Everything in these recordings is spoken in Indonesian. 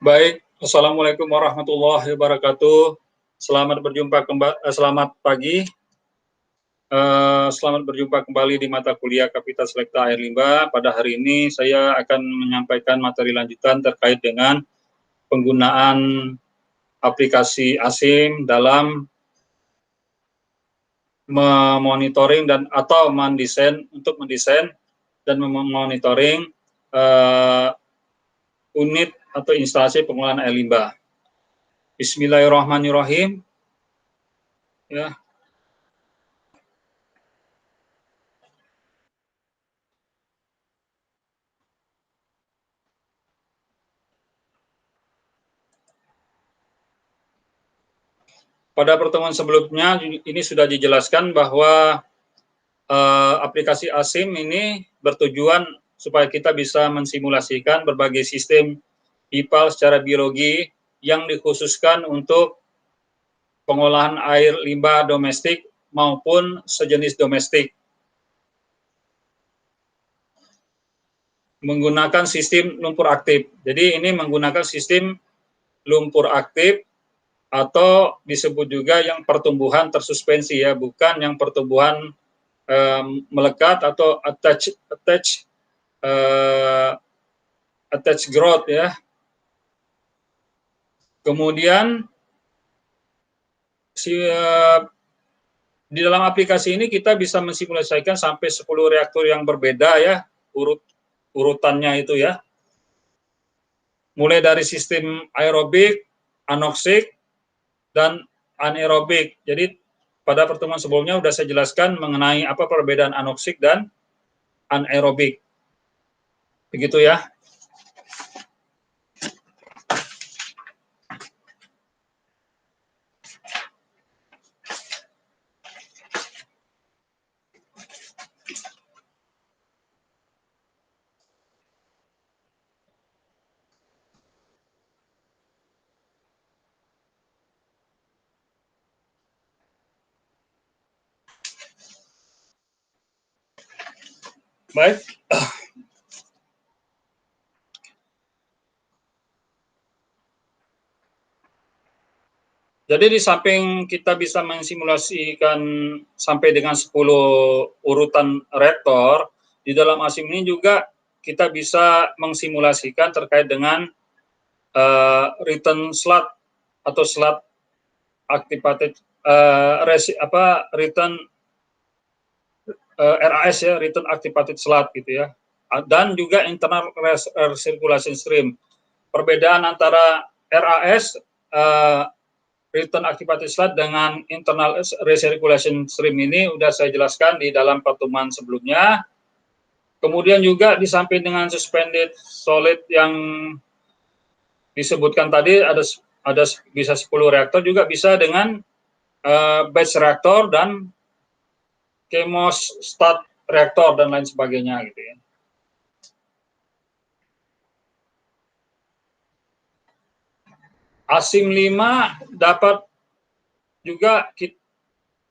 Baik, Assalamualaikum warahmatullahi wabarakatuh. Selamat pagi. Selamat berjumpa kembali di mata kuliah Kapita Selekta Air Limbah. Pada hari ini saya akan menyampaikan materi lanjutan terkait dengan penggunaan aplikasi ASIM dalam memonitoring dan atau mendesain dan memonitoring unit atau instalasi pengolahan air limbah. Bismillahirrahmanirrahim. Ya. Pada pertemuan sebelumnya ini sudah dijelaskan bahwa aplikasi ASIM ini bertujuan supaya kita bisa mensimulasikan berbagai sistem IPAL secara biologi yang dikhususkan untuk pengolahan air limbah domestik maupun sejenis domestik menggunakan sistem lumpur aktif. Jadi ini menggunakan sistem lumpur aktif atau disebut juga yang pertumbuhan tersuspensi ya, bukan yang pertumbuhan melekat atau attach growth ya. Kemudian di dalam aplikasi ini kita bisa mensimulasikan sampai 10 reaktor yang berbeda ya, urutannya itu ya. Mulai dari sistem aerobik, anoksik, dan anaerobik. Jadi pada pertemuan sebelumnya sudah saya jelaskan mengenai apa perbedaan anoksik dan anaerobik. Begitu ya. Baik. Jadi di samping kita bisa mensimulasikan sampai dengan 10 urutan reaktor, di dalam ASIM ini juga kita bisa mensimulasikan terkait dengan return slot atau slot activated return RAS ya, return activated slot gitu ya. Dan juga internal recirculation stream. Perbedaan antara RAS return activated slot dengan internal recirculation stream ini sudah saya jelaskan di dalam pertemuan sebelumnya. Kemudian juga di samping dengan suspended solid yang disebutkan tadi ada bisa 10 reaktor, juga bisa dengan batch reaktor dan chemostat reaktor dan lain sebagainya gitu ya. ASIM 5 dapat juga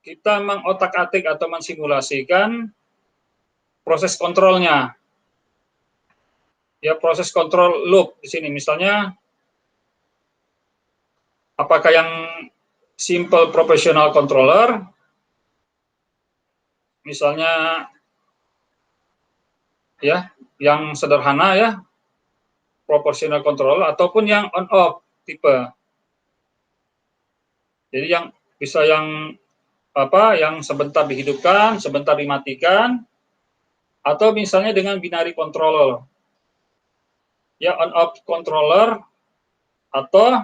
kita mengotak-atik atau mensimulasikan proses kontrolnya. Ya, proses kontrol loop di sini misalnya apakah yang simple professional controller misalnya ya, yang sederhana ya, proportional controller ataupun yang on off tipe. Jadi yang bisa yang sebentar dihidupkan, sebentar dimatikan, atau misalnya dengan binary controller. Ya, on off controller atau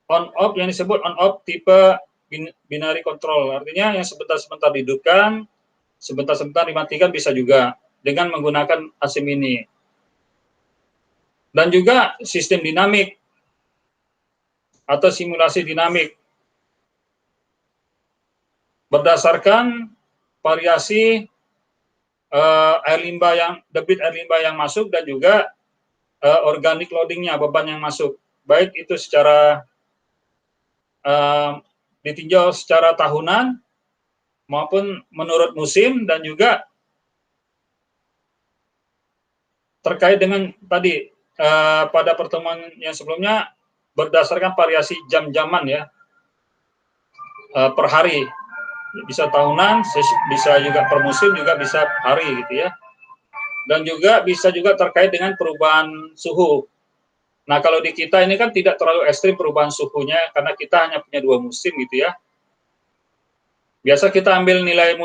on off yang disebut on off tipe binary control. Artinya yang sebentar-sebentar dihidupkan, sebentar-sebentar dimatikan bisa juga dengan menggunakan ASIM ini. Dan juga sistem dinamik atau simulasi dinamik berdasarkan variasi debit air limbah yang masuk dan juga organic loadingnya, beban yang masuk, baik itu secara ditinjau secara tahunan maupun menurut musim, dan juga terkait dengan tadi pada pertemuan yang sebelumnya berdasarkan variasi jam-jaman ya, per hari, bisa tahunan, bisa juga per musim, juga bisa hari gitu ya. Dan juga bisa juga terkait dengan perubahan suhu. Nah, kalau di kita ini kan tidak terlalu ekstrim perubahan suhunya, karena kita hanya punya 2 musim gitu ya. Biasa kita ambil nilai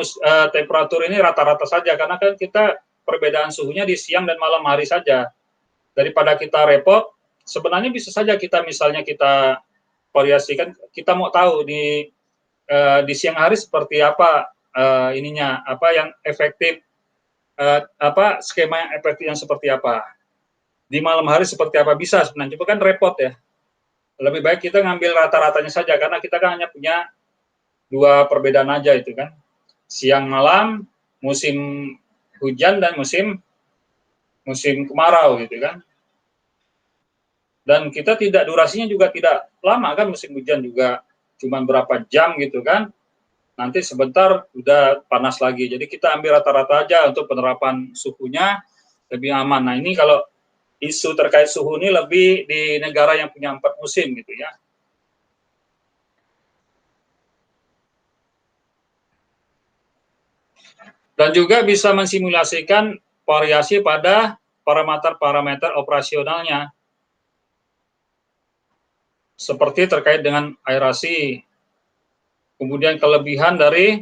temperatur ini rata-rata saja, karena kan kita perbedaan suhunya di siang dan malam hari saja. Daripada kita repot, sebenarnya bisa saja kita misalnya kita variasikan, kita mau tahu di siang hari seperti apa ininya, apa yang efektif, apa skema yang efektif yang seperti apa. Di malam hari seperti apa, bisa sebenarnya, cuma kan repot ya. Lebih baik kita ngambil rata-ratanya saja, karena kita kan hanya punya 2 perbedaan aja itu kan. Siang malam, musim hujan dan musim kemarau gitu kan. Dan kita tidak, durasinya juga tidak lama kan, musim hujan juga cuma berapa jam gitu kan. Nanti sebentar udah panas lagi. Jadi kita ambil rata-rata aja untuk penerapan suhunya lebih aman. Nah, ini kalau isu terkait suhu ini lebih di negara yang punya 4 musim gitu ya. Dan juga bisa mensimulasikan variasi pada parameter-parameter operasionalnya, seperti terkait dengan aerasi, kemudian kelebihan dari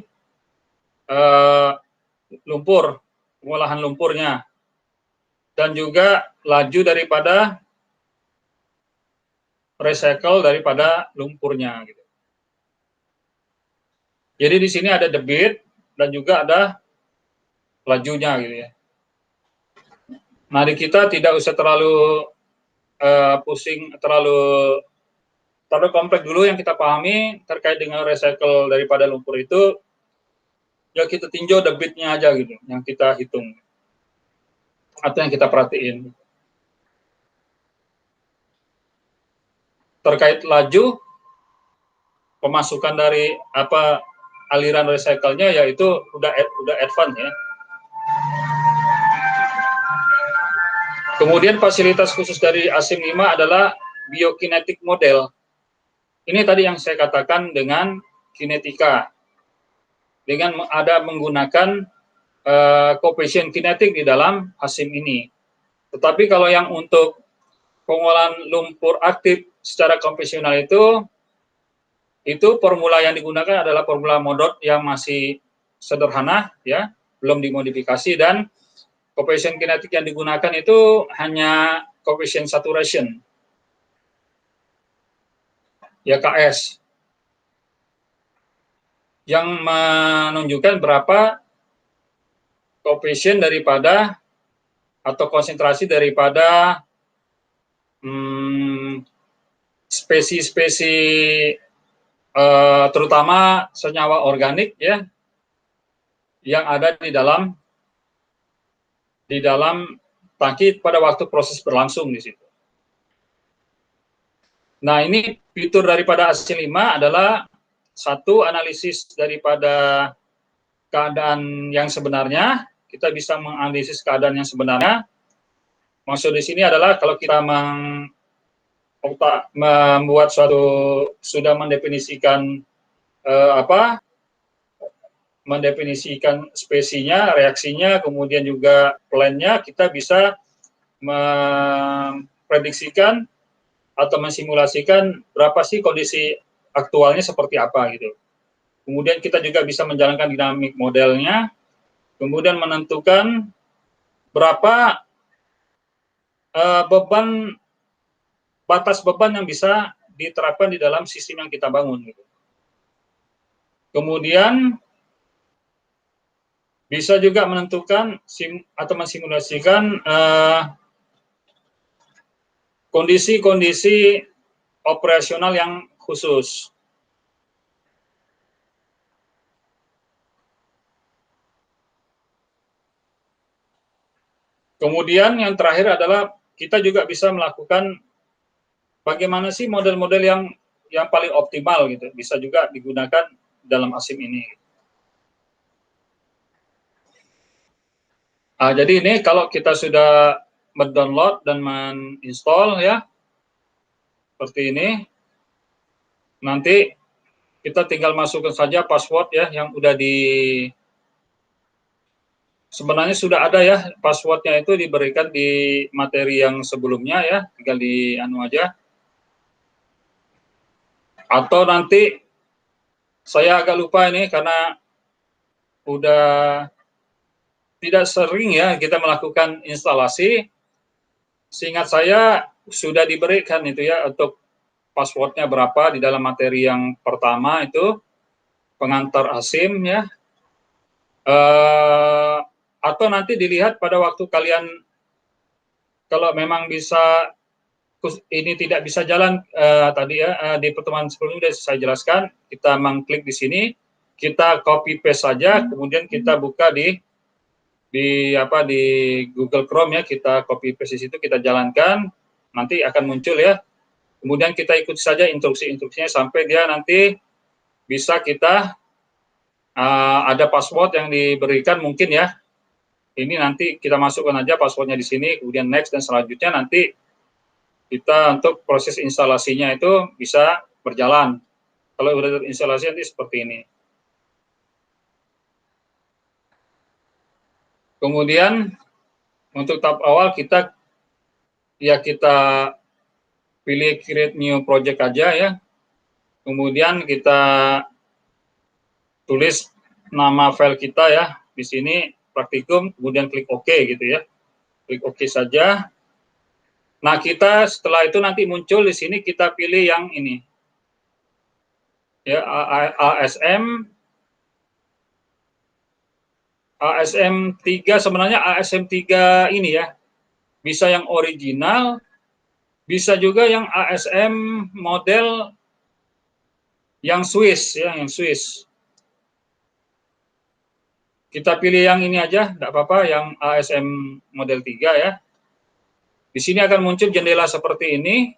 lumpur, pengolahan lumpurnya, dan juga laju daripada recycle daripada lumpurnya. Gitu. Jadi di sini ada debit dan juga ada lajunya gitu ya. Nah, di kita tidak usah terlalu pusing, terlalu kompleks dulu. Yang kita pahami terkait dengan recycle daripada lumpur itu, ya kita tinjau debitnya aja gitu, yang kita hitung atau yang kita perhatiin. Terkait laju pemasukan dari apa aliran recycle-nya, yaitu udah advance ya. Kemudian fasilitas khusus dari ASIM 5 adalah biokinetik model. Ini tadi yang saya katakan dengan kinetika, dengan ada menggunakan koefisien kinetik di dalam ASIM ini. Tetapi kalau yang untuk pengolahan lumpur aktif secara konvensional itu formula yang digunakan adalah formula Modot yang masih sederhana ya, belum dimodifikasi, dan koefisien kinetik yang digunakan itu hanya koefisien saturation ya, KS, yang menunjukkan berapa koefisien daripada atau konsentrasi daripada spesi-spesi terutama senyawa organik ya, yang ada di dalam tangki pada waktu proses berlangsung di situ. Nah, ini fitur daripada ASIM 5 adalah satu, analisis daripada keadaan yang sebenarnya. Kita bisa menganalisis keadaan yang sebenarnya. Maksud di sini adalah kalau kita membuat sudah mendefinisikan mendefinisikan spesinya, reaksinya, kemudian juga plan-nya, kita bisa memprediksikan atau mensimulasikan berapa sih kondisi aktualnya seperti apa gitu. Kemudian kita juga bisa menjalankan dinamik modelnya, kemudian menentukan berapa batas beban yang bisa diterapkan di dalam sistem yang kita bangun gitu. Kemudian bisa juga menentukan atau mensimulasikan kondisi-kondisi operasional yang khusus. Kemudian yang terakhir adalah kita juga bisa melakukan bagaimana sih model-model yang paling optimal gitu, bisa juga digunakan dalam ASIM ini. Jadi ini kalau kita sudah mendownload dan menginstall ya, seperti ini. Nanti kita tinggal masukkan saja password ya, yang udah sebenarnya sudah ada ya, passwordnya itu diberikan di materi yang sebelumnya ya, tinggal di anu aja. Atau nanti saya agak lupa ini karena udah tidak sering ya kita melakukan instalasi. Seingat saya sudah diberikan itu ya untuk passwordnya berapa di dalam materi yang pertama itu pengantar ASIM ya. Atau nanti dilihat pada waktu kalian kalau memang bisa ini tidak bisa jalan tadi ya di pertemuan sebelumnya sudah saya jelaskan, kita mengklik di sini, kita copy paste saja, kemudian kita buka di Google Chrome ya, kita copy paste di situ, kita jalankan, nanti akan muncul ya. Kemudian kita ikuti saja instruksi-instruksinya sampai dia nanti bisa kita ada password yang diberikan mungkin ya. Ini nanti kita masukkan aja passwordnya di sini, kemudian next dan selanjutnya nanti kita untuk proses instalasinya itu bisa berjalan. Kalau udah terinstalasi nanti seperti ini. Kemudian untuk tahap awal kita pilih create new project aja ya. Kemudian kita tulis nama file kita ya di sini praktikum, kemudian klik OK gitu ya. Klik OK saja. Nah, kita setelah itu nanti muncul di sini kita pilih yang ini. Ya, ASM3 sebenarnya ASM3 ini ya. Bisa yang original, bisa juga yang ASM model yang Swiss ya, yang Swiss. Kita pilih yang ini aja, enggak apa-apa, yang ASM model 3 ya. Di sini akan muncul jendela seperti ini.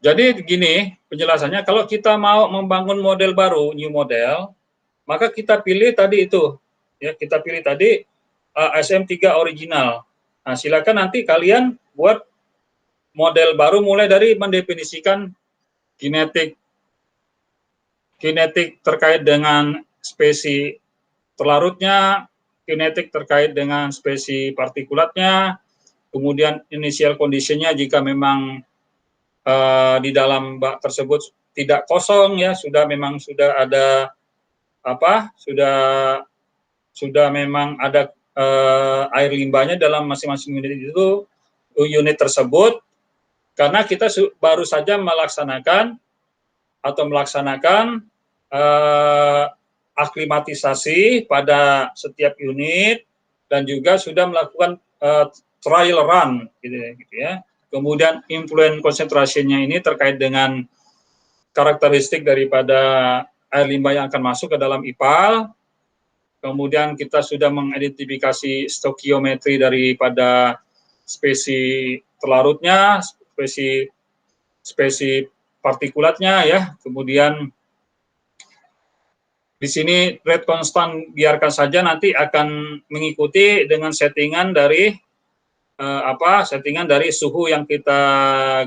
Jadi gini penjelasannya, kalau kita mau membangun model baru, new model, maka kita pilih tadi itu, ya kita pilih tadi ASM3 original. Nah, silakan nanti kalian buat model baru mulai dari mendefinisikan kinetik terkait dengan spesi terlarutnya, kinetik terkait dengan spesi partikulatnya, kemudian initial condition-nya jika memang di dalam bak tersebut tidak kosong ya, memang sudah ada sudah memang ada air limbahnya dalam masing-masing unit tersebut, karena kita baru saja melaksanakan aklimatisasi pada setiap unit dan juga sudah melakukan trial run gitu ya. Kemudian influence concentration-nya ini terkait dengan karakteristik daripada air limbah yang akan masuk ke dalam IPAL. Kemudian kita sudah mengidentifikasi stokiometri daripada spesi terlarutnya, spesi partikulatnya ya. Kemudian di sini rate constant biarkan saja, nanti akan mengikuti dengan settingan dari suhu yang kita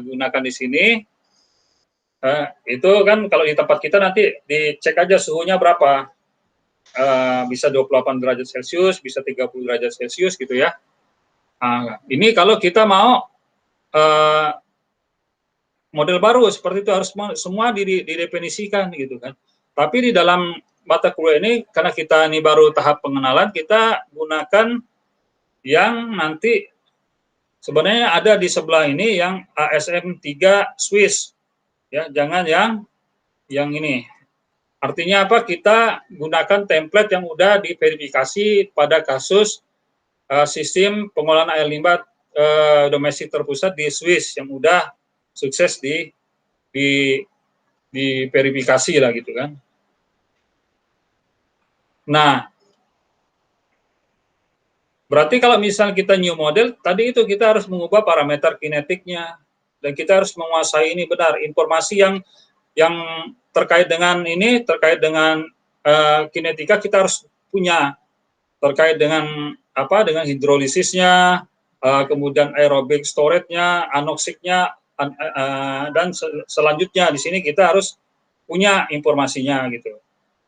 gunakan di sini. Itu kan kalau di tempat kita nanti dicek aja suhunya berapa. Bisa 28 derajat Celcius, bisa 30 derajat Celcius gitu ya. Ini kalau kita mau model baru seperti itu harus semua didefinisikan gitu kan. Tapi di dalam mata kuliah ini karena kita ini baru tahap pengenalan, kita gunakan yang nanti sebenarnya ada di sebelah ini yang ASM3 Swiss ya, jangan yang ini. Artinya apa? Kita gunakan template yang udah diverifikasi pada kasus sistem pengolahan air limbah domestik terpusat di Swiss yang udah sukses diverifikasi lah gitu kan. Nah, berarti kalau misal kita new model, tadi itu kita harus mengubah parameter kinetiknya, dan kita harus menguasai ini benar, informasi yang terkait dengan kinetika kita harus punya. terkait dengan apa, dengan hidrolisisnya, kemudian aerobik storage-nya, anoksiknya, dan selanjutnya di sini kita harus punya informasinya gitu.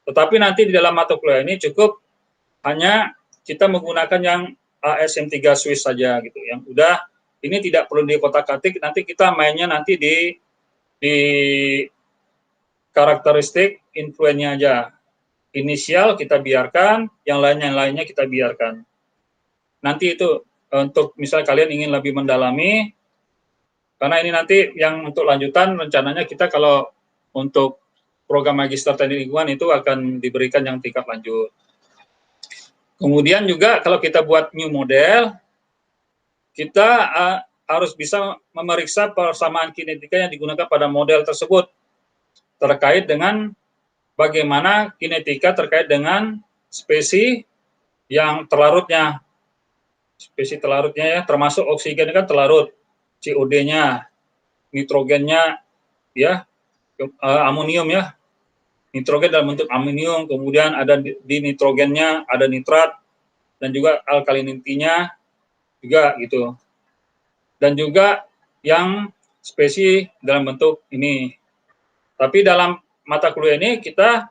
Tetapi nanti di dalam mata kuliah ini cukup hanya kita menggunakan yang ASM3 Swiss saja gitu, yang udah ini tidak perlu di kotak-katik, nanti kita mainnya nanti di karakteristik influennya aja. Inisial kita biarkan, yang lainnya kita biarkan. Nanti itu untuk misal kalian ingin lebih mendalami, karena ini nanti yang untuk lanjutan rencananya kita kalau untuk program Magister Teknik Lingkungan itu akan diberikan yang tingkat lanjut. Kemudian juga kalau kita buat new model, kita harus bisa memeriksa persamaan kinetika yang digunakan pada model tersebut terkait dengan bagaimana kinetika terkait dengan spesi yang terlarutnya. Spesi terlarutnya ya, termasuk oksigen kan terlarut, COD-nya, nitrogennya ya, amonium ya, nitrogen dalam bentuk amonium, kemudian ada di nitrogennya ada nitrat, dan juga alkalinitinya juga gitu. Dan juga yang spesi dalam bentuk ini. Tapi dalam mata kuliah ini kita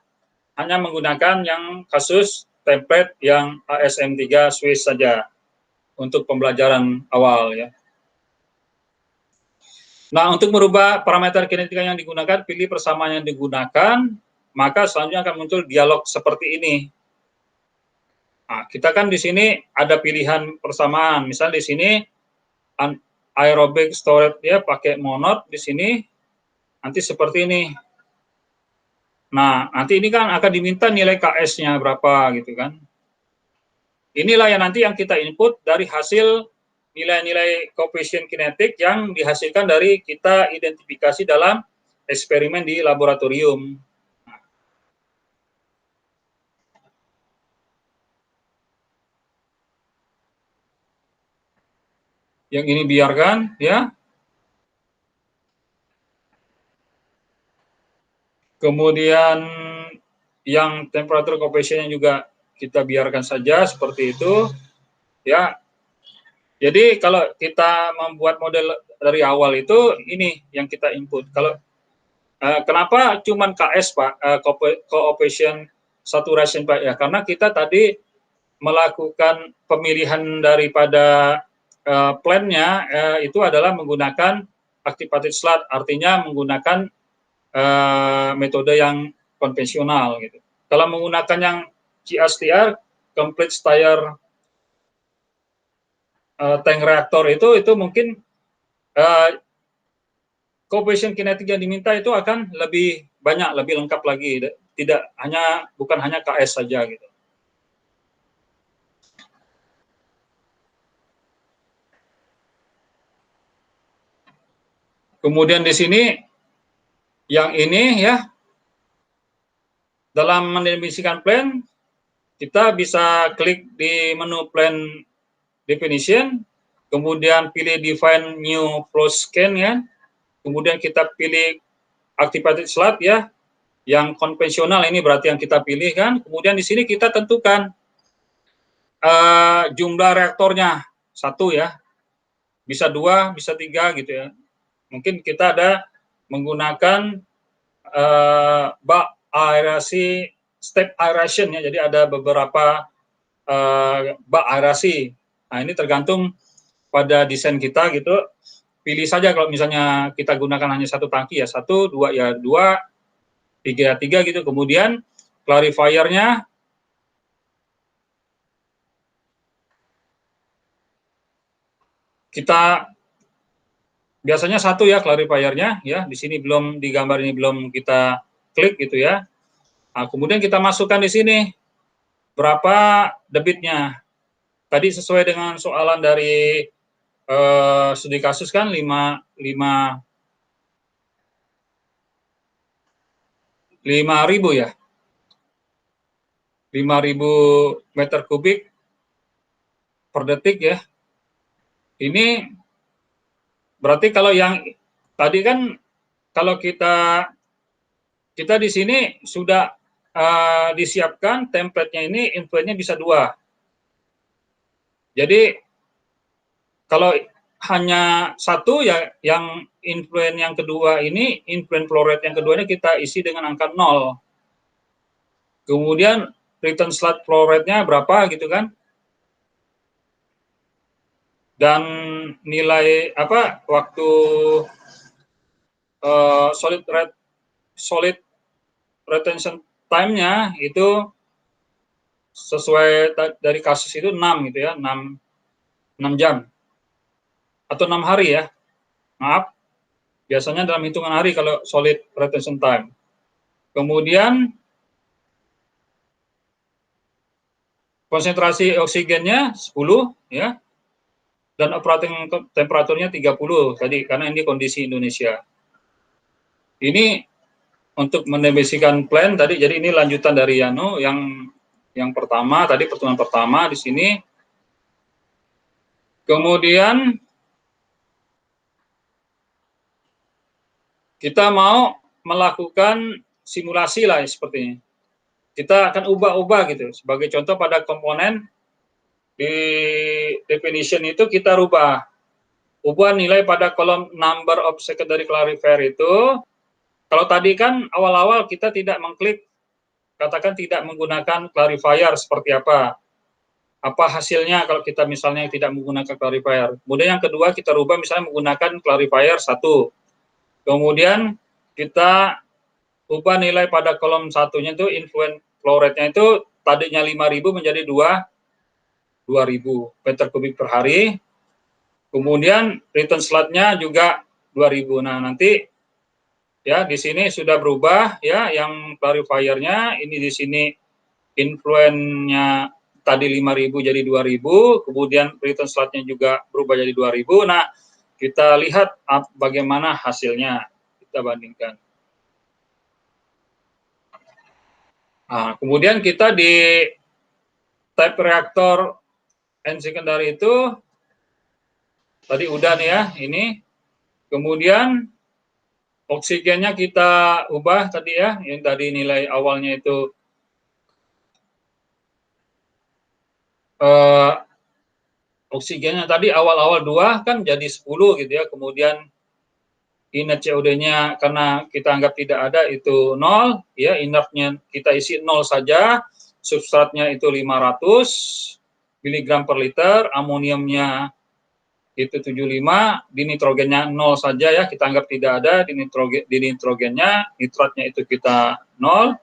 hanya menggunakan yang kasus template yang ASM3 Swiss saja untuk pembelajaran awal ya. Nah, untuk merubah parameter kinetika yang digunakan, pilih persamaan yang digunakan, maka selanjutnya akan muncul dialog seperti ini. Nah, kita kan di sini ada pilihan persamaan, misal di sini aerobic storage ya pakai monod di sini, nanti seperti ini. Nah, nanti ini kan akan diminta nilai KS-nya berapa gitu kan. Inilah yang nanti yang kita input dari hasil nilai-nilai koefisien kinetik yang dihasilkan dari kita identifikasi dalam eksperimen di laboratorium. Yang ini biarkan ya. Kemudian yang temperatur koefisiennya juga kita biarkan saja seperti itu ya. Jadi kalau kita membuat model dari awal itu ini yang kita input. Kalau kenapa cuman KS Pak, coefficient saturation Pak ya? Karena kita tadi melakukan pemilihan daripada plan-nya itu adalah menggunakan activated slot, artinya menggunakan metode yang konvensional gitu. Kalau menggunakan yang CSTR, complete stir tank reaktor itu mungkin koefisien kinetik yang diminta itu akan lebih banyak, lebih lengkap lagi, tidak hanya bukan hanya KS saja gitu. Kemudian di sini yang ini ya, dalam mendefinisikan plan kita bisa klik di menu plan definition, kemudian pilih define new flow scan ya, kemudian kita pilih activated slot ya, yang konvensional ini berarti yang kita pilih kan, kemudian di sini kita tentukan jumlah reaktornya 1 ya, bisa 2, bisa 3 gitu ya. Mungkin kita ada menggunakan bak aerasi step aeration ya, jadi ada beberapa bak aerasi. Nah ini tergantung pada desain kita gitu. Pilih saja kalau misalnya kita gunakan hanya satu tangki ya 1, 2 ya 2, 3 ya 3 gitu. Kemudian clarifiernya kita biasanya 1 ya clarifiernya ya. Di sini belum di gambar ini belum kita klik gitu ya. Nah, kemudian kita masukkan di sini berapa debitnya. Tadi sesuai dengan soalan dari studi kasus kan 5.000 ya. 5.000 meter kubik per detik ya. Ini berarti kalau yang tadi kan kalau kita di sini sudah disiapkan template-nya ini inputnya bisa 2. Jadi kalau hanya satu ya, yang influen yang kedua ini, influen flow rate yang kedua ini kita isi dengan angka 0. Kemudian return slot flow rate-nya berapa gitu kan. Dan nilai apa waktu solid retention time-nya itu sesuai dari kasus itu 6 gitu ya, 6 jam atau 6 hari ya. Maaf. Biasanya dalam hitungan hari kalau solid retention time. Kemudian konsentrasi oksigennya 10 ya. Dan operating temperaturnya 30 tadi karena ini kondisi Indonesia. Ini untuk mendefinisikan plan tadi, jadi ini lanjutan dari Yano yang pertama tadi, pertemuan pertama di sini. Kemudian kita mau melakukan simulasi lah seperti ini. Kita akan ubah-ubah gitu. Sebagai contoh pada komponen di definition itu kita ubah nilai pada kolom number of secondary clarifier itu. Kalau tadi kan awal-awal kita tidak mengklik, katakan tidak menggunakan clarifier seperti apa hasilnya kalau kita misalnya tidak menggunakan clarifier. Kemudian yang kedua kita rubah misalnya menggunakan clarifier 1. Kemudian kita ubah nilai pada kolom satunya itu influen flow rate-nya itu tadinya 5.000 menjadi 2.000 meter kubik per hari. Kemudian return slot-nya juga 2.000. Nah, nanti ya di sini sudah berubah ya, yang clarifier-nya ini di sini influen-nya tadi 5.000 jadi 2.000, kemudian return slot-nya juga berubah jadi 2.000. Nah, kita lihat bagaimana hasilnya, kita bandingkan. Nah, kemudian kita di type reaktor and secondary itu tadi udah nih ya, ini. Kemudian oksigennya kita ubah tadi ya, yang tadi nilai awalnya itu oksigennya tadi awal-awal 2 kan jadi 10 gitu ya, kemudian inert COD-nya karena kita anggap tidak ada itu 0 ya, inertnya kita isi 0 saja, substratnya itu 500 mg per liter, amoniumnya itu 75, di nitrogennya 0 saja ya, kita anggap tidak ada di nitrogennya, nitratnya itu kita 0,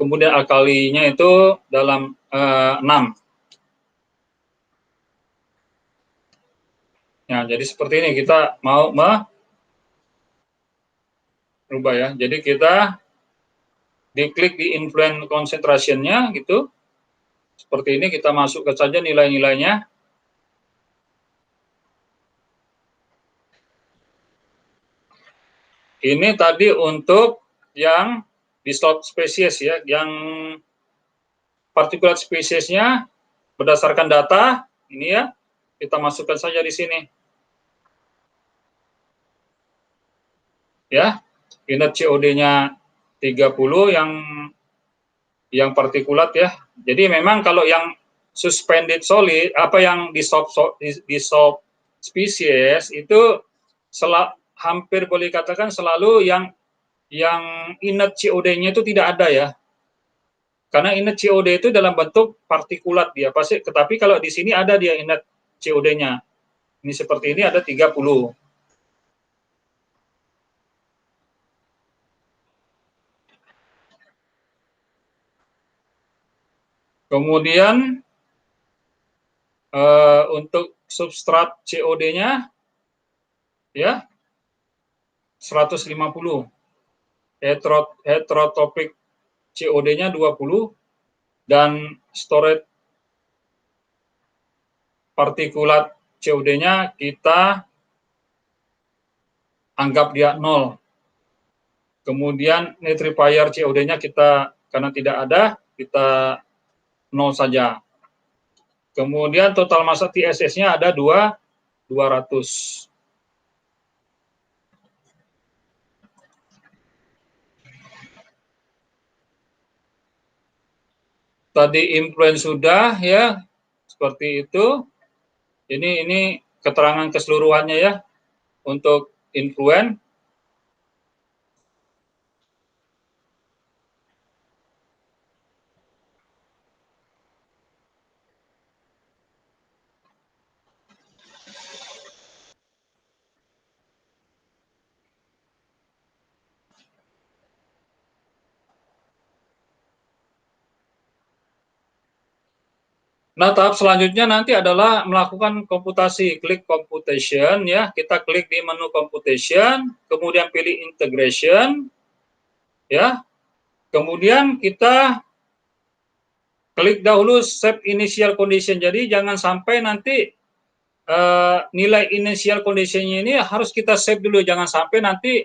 kemudian alkalinya itu dalam 6. Nah, jadi seperti ini kita mau merubah ya. Jadi kita diklik di influen concentration-nya gitu. Seperti ini kita masukkan saja nilai-nilainya. Ini tadi untuk yang dissolved species ya, yang particulate spesiesnya berdasarkan data ini ya, kita masukkan saja di sini. Ya, inert COD-nya 30 yang partikulat ya. Jadi memang kalau yang suspended solid, apa yang dissolved species itu hampir boleh katakan selalu yang inert COD-nya itu tidak ada ya. Karena inert COD itu dalam bentuk partikulat dia pasti, tetapi kalau di sini ada dia inert COD-nya. Ini seperti ini ada 30. Kemudian untuk substrat COD-nya ya 150. Heterotropik COD-nya 20 dan storage partikulat COD-nya kita anggap dia 0. Kemudian nitrifier COD-nya kita karena tidak ada, kita 0 saja. Kemudian total massa TSS-nya ada 200. Tadi influen sudah ya, seperti itu. Ini keterangan keseluruhannya ya untuk influen. Nah, tahap selanjutnya nanti adalah melakukan komputasi, klik computation ya. Kita klik di menu computation, kemudian pilih integration ya. Kemudian kita klik dahulu save initial condition. Jadi jangan sampai nanti nilai initial condition-nya ini harus kita save dulu, jangan sampai nanti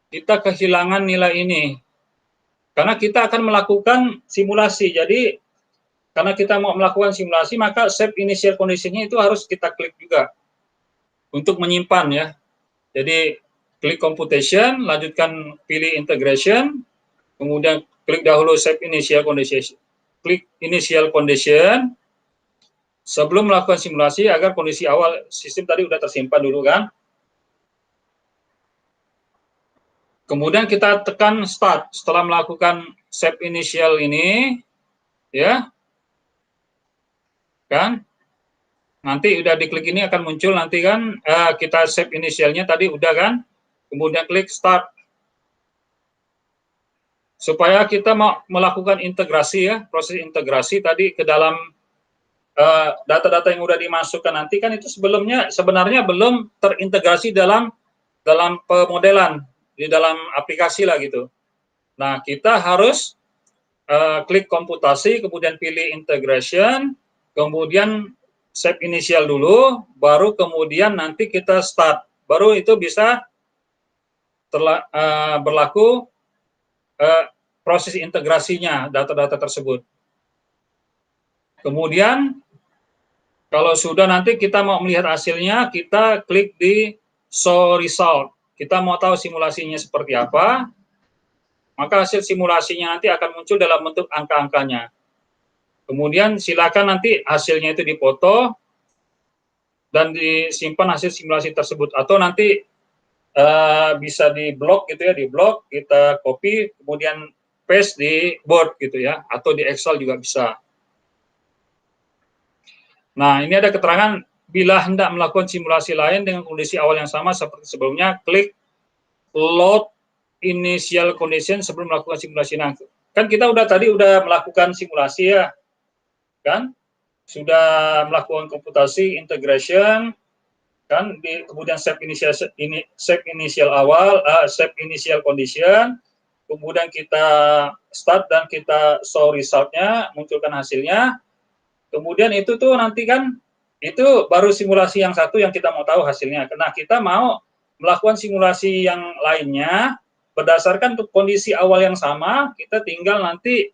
kita kehilangan nilai ini. Karena kita akan melakukan simulasi. Jadi karena kita mau melakukan simulasi, maka save initial condition-nya itu harus kita klik juga untuk menyimpan ya. Jadi klik computation, lanjutkan pilih integration, kemudian klik dahulu save initial condition. Klik initial condition sebelum melakukan simulasi agar kondisi awal sistem tadi sudah tersimpan dulu kan. Kemudian kita tekan start setelah melakukan save initial ini ya. Kan? Nanti udah diklik ini akan muncul nanti kan kita save inisialnya tadi udah kan, kemudian klik start supaya kita mau melakukan integrasi ya, proses integrasi tadi ke dalam data-data yang udah dimasukkan nanti kan itu sebenarnya belum terintegrasi dalam pemodelan di dalam aplikasi lah gitu. Nah, kita harus klik komputasi, kemudian pilih integration, kemudian save inisial dulu, baru kemudian nanti kita start, baru itu bisa berlaku proses integrasinya data-data tersebut. Kemudian kalau sudah nanti kita mau melihat hasilnya, kita klik di show result. Kita mau tahu simulasinya seperti apa, maka hasil simulasinya nanti akan muncul dalam bentuk angka-angkanya. Kemudian silakan nanti hasilnya itu dipoto dan disimpan hasil simulasi tersebut, atau nanti bisa di blok gitu ya, di blok kita copy kemudian paste di board gitu ya, atau di Excel juga bisa. Nah, ini ada keterangan bila hendak melakukan simulasi lain dengan kondisi awal yang sama seperti sebelumnya, klik load initial condition sebelum melakukan simulasi. Nah, kan kita tadi udah melakukan simulasi ya, kan? Sudah melakukan komputasi, integration, kan? Kemudian save initial awal, save initial condition, kemudian kita start dan kita show resultnya, munculkan hasilnya. Kemudian itu tuh nanti kan itu baru simulasi yang satu yang kita mau tahu hasilnya. Nah, kita mau melakukan simulasi yang lainnya berdasarkan kondisi awal yang sama, kita tinggal nanti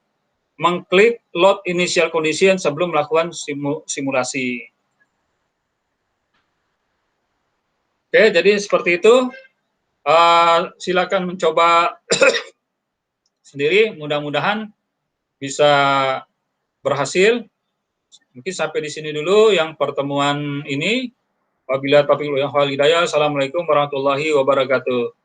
mengklik load initial condition sebelum melakukan simulasi. Oke, jadi seperti itu. Silakan mencoba sendiri, mudah-mudahan bisa berhasil. Mungkin sampai di sini dulu yang pertemuan ini. Wabillahi taufiq wal hidayah. Assalamualaikum warahmatullahi wabarakatuh.